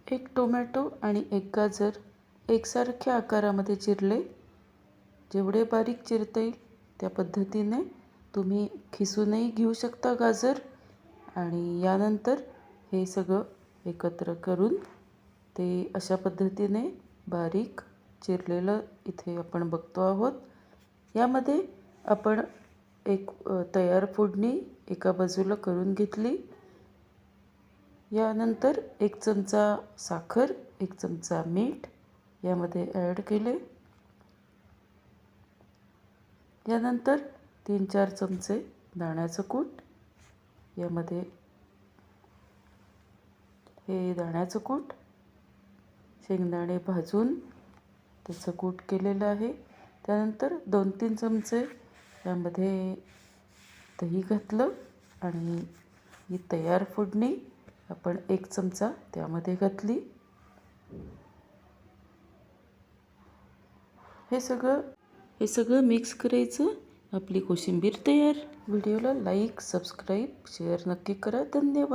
एक टोमॅटो आणि एक गाजर एकसारख्या आकारामध्ये चिरले. जेवढे बारीक चिरता येईल त्या पद्धतीने तुम्ही खिसूनही घेऊ शकता गाजर. आणि यानंतर हे सगळं एकत्र करून ते अशा पद्धतीने बारीक चिरलेलं इथे आपण बघतो आहोत. यामध्ये आपण एक तयार फोडणी एका बाजूला करून घेतली. यानंतर 1 चमचा साखर, 1 चमचा मीठ यामध्ये ॲड केले. यानंतर 3-4 चमचे दाण्याचं कूट, यामध्ये हे दाण्याचं कूट, शेंगदाणे भाजून त्याचं कूट केलेलं आहे. त्यानंतर 2-3 चमचे यामध्ये दही घातलं आणि ही तयार फोडणी आपण 1 चमचा त्यामध्ये घातली. हे सगळं मिक्स करायचं. आपली कोशिंबीर तयार. व्हिडिओला लाईक, सबस्क्राईब, शेअर नक्की करा. धन्यवाद.